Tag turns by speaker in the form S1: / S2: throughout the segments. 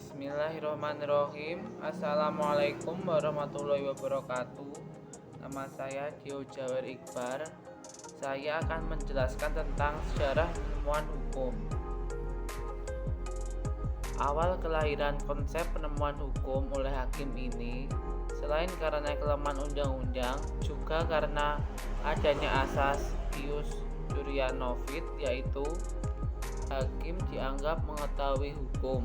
S1: Bismillahirrahmanirrahim. Assalamualaikum warahmatullahi wabarakatuh. Nama saya Dio Jawer Iqbar. Saya akan menjelaskan tentang sejarah penemuan hukum. Awal kelahiran konsep penemuan hukum oleh hakim ini selain karena kelemahan undang-undang, juga karena adanya asas ius iurianovit, yaitu hakim dianggap mengetahui hukum.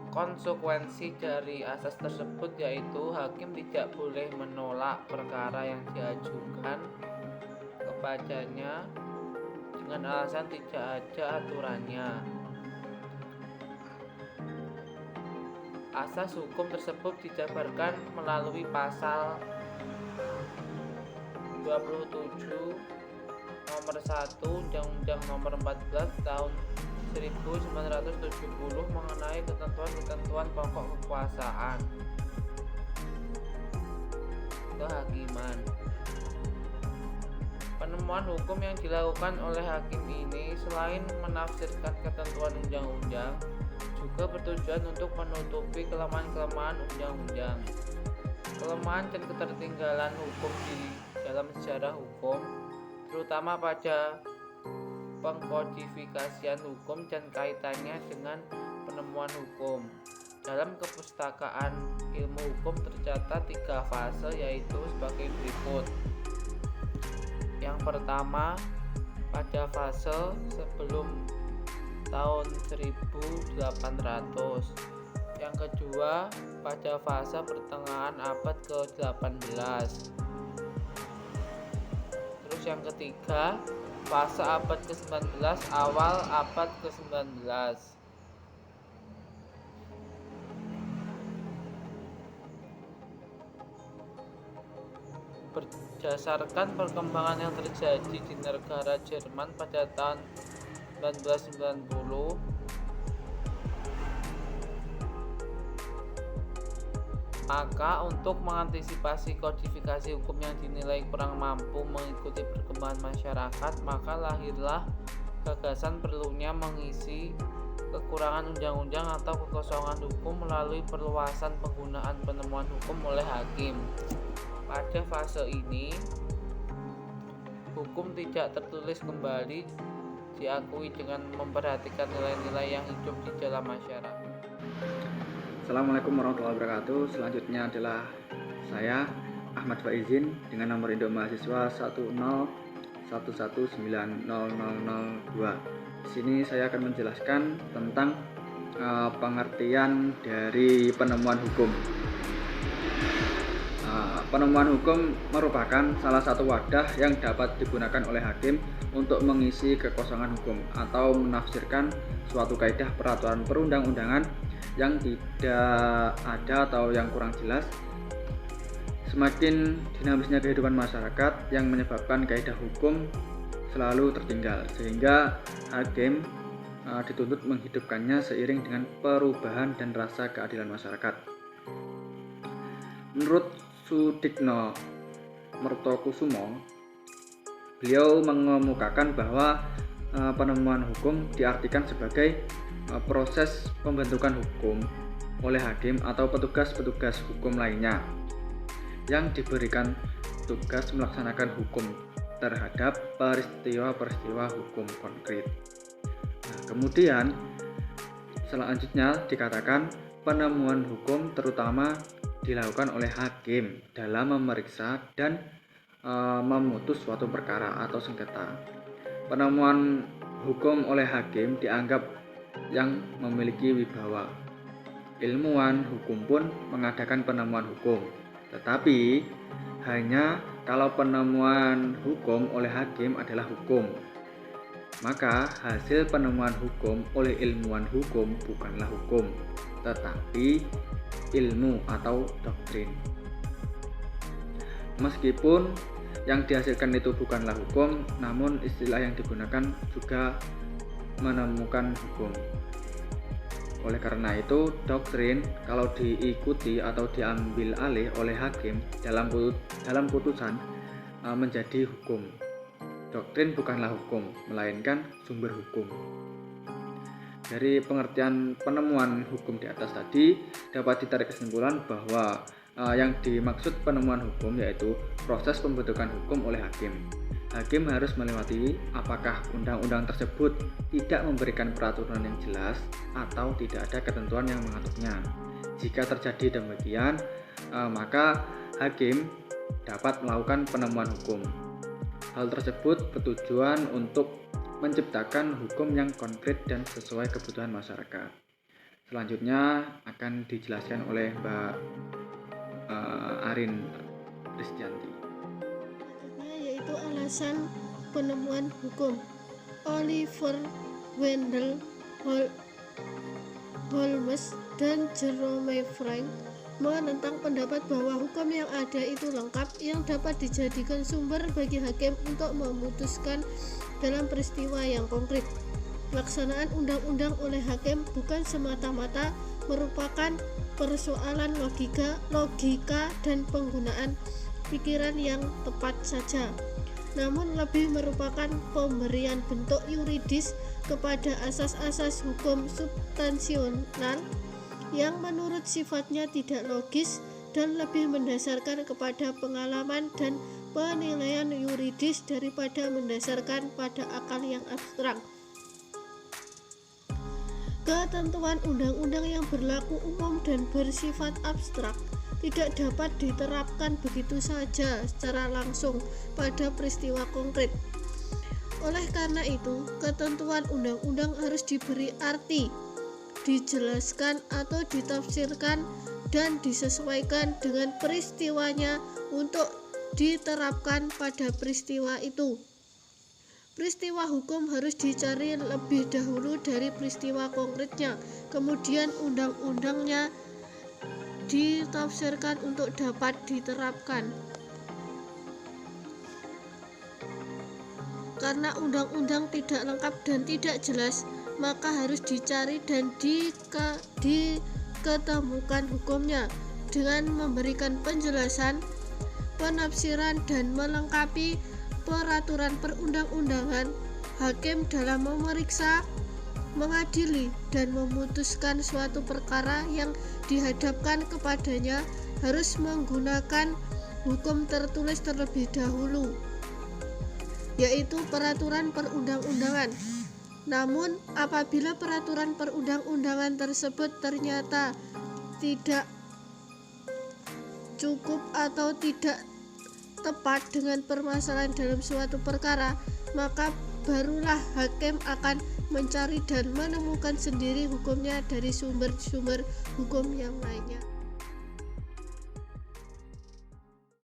S1: Konsekuensi dari asas tersebut yaitu hakim tidak boleh menolak perkara yang diajukan kepadanya dengan alasan tidak ada aturannya. Asas hukum tersebut dijabarkan melalui pasal 27 nomor 1 Undang-Undang nomor 14 tahun 1970 mengenai ketentuan-ketentuan pokok kekuasaan kehakiman. Penemuan hukum yang dilakukan oleh hakim ini selain menafsirkan ketentuan undang-undang, juga bertujuan untuk menutupi kelemahan-kelemahan undang-undang. Kelemahan dan ketertinggalan hukum di dalam sejarah hukum, terutama pada pengkodifikasian hukum dan kaitannya dengan penemuan hukum. Dalam kepustakaan ilmu hukum tercatat 3 fase, yaitu sebagai berikut. Yang pertama, pada fase sebelum tahun 1800. Yang kedua, pada fase pertengahan abad ke-18. Terus yang ketiga, fase abad ke-19 awal abad ke-19. Berdasarkan perkembangan yang terjadi di negara Jerman pada tahun 1990, maka untuk mengantisipasi kodifikasi hukum yang dinilai kurang mampu mengikuti perkembangan masyarakat, maka lahirlah gagasan perlunya mengisi kekurangan undang-undang atau kekosongan hukum melalui perluasan penggunaan penemuan hukum oleh hakim. Pada fase ini, hukum tidak tertulis kembali diakui dengan memperhatikan nilai-nilai yang hidup di dalam masyarakat.
S2: Assalamualaikum warahmatullahi wabarakatuh. Selanjutnya adalah saya Ahmad Faizin dengan nomor induk mahasiswa 101190002. Di sini saya akan menjelaskan tentang pengertian dari penemuan hukum. Penemuan hukum merupakan salah satu wadah yang dapat digunakan oleh hakim untuk mengisi kekosongan hukum atau menafsirkan suatu kaidah peraturan perundang-undangan yang tidak ada atau yang kurang jelas. Semakin dinamisnya kehidupan masyarakat yang menyebabkan kaidah hukum selalu tertinggal, sehingga hakim dituntut menghidupkannya seiring dengan perubahan dan rasa keadilan masyarakat. Menurut Sudikno Mertokusumo, beliau mengemukakan bahwa penemuan hukum diartikan sebagai proses pembentukan hukum oleh hakim atau petugas-petugas hukum lainnya yang diberikan tugas melaksanakan hukum terhadap peristiwa-peristiwa hukum konkret. Kemudian selanjutnya dikatakan penemuan hukum terutama dilakukan oleh hakim dalam memeriksa dan memutus suatu perkara atau sengketa. Penemuan hukum oleh hakim dianggap yang memiliki wibawa. Ilmuwan hukum pun mengadakan penemuan hukum, tetapi hanya kalau penemuan hukum oleh hakim adalah hukum, maka hasil penemuan hukum oleh ilmuwan hukum bukanlah hukum, tetapi ilmu atau doktrin. Meskipun yang dihasilkan itu bukanlah hukum, namun istilah yang digunakan juga menemukan hukum. Oleh karena itu, doktrin kalau diikuti atau diambil alih oleh hakim dalam putusan menjadi hukum. Doktrin bukanlah hukum, melainkan sumber hukum. Dari pengertian penemuan hukum di atas tadi, dapat ditarik kesimpulan bahwa yang dimaksud penemuan hukum yaitu proses pembentukan hukum oleh hakim. Hakim harus melewati apakah undang-undang tersebut tidak memberikan peraturan yang jelas atau tidak ada ketentuan yang mengaturnya. Jika terjadi demikian, maka hakim dapat melakukan penemuan hukum. Hal tersebut bertujuan untuk menciptakan hukum yang konkret dan sesuai kebutuhan masyarakat. Selanjutnya akan dijelaskan oleh Mbak Arin Kristianti.
S3: Yaitu alasan penemuan hukum. Oliver Wendell Holmes dan Jerome Frank menentang pendapat bahwa hukum yang ada itu lengkap yang dapat dijadikan sumber bagi hakim untuk memutuskan dalam peristiwa yang konkret. Pelaksanaan undang-undang oleh hakim bukan semata-mata merupakan persoalan logika dan penggunaan pikiran yang tepat saja, namun lebih merupakan pemberian bentuk yuridis kepada asas-asas hukum substansional yang menurut sifatnya tidak logis dan lebih mendasarkan kepada pengalaman dan penilaian yuridis daripada mendasarkan pada akal yang abstrak. Ketentuan undang-undang yang berlaku umum dan bersifat abstrak tidak dapat diterapkan begitu saja secara langsung pada peristiwa konkret. Oleh karena itu, ketentuan undang-undang harus diberi arti, dijelaskan atau ditafsirkan dan disesuaikan dengan peristiwanya untuk diterapkan pada peristiwa itu. Peristiwa hukum harus dicari lebih dahulu dari peristiwa konkretnya, kemudian undang-undangnya ditafsirkan untuk dapat diterapkan. Karena undang-undang tidak lengkap dan tidak jelas, maka harus dicari dan diketemukan hukumnya dengan memberikan penjelasan, penafsiran dan melengkapi peraturan perundang-undangan. Hakim dalam memeriksa, mengadili dan memutuskan suatu perkara yang dihadapkan kepadanya harus menggunakan hukum tertulis terlebih dahulu, yaitu peraturan perundang-undangan. Namun apabila peraturan perundang-undangan tersebut ternyata tidak cukup atau tidak tepat dengan permasalahan dalam suatu perkara, maka barulah hakim akan mencari dan menemukan sendiri hukumnya dari sumber-sumber hukum yang lainnya.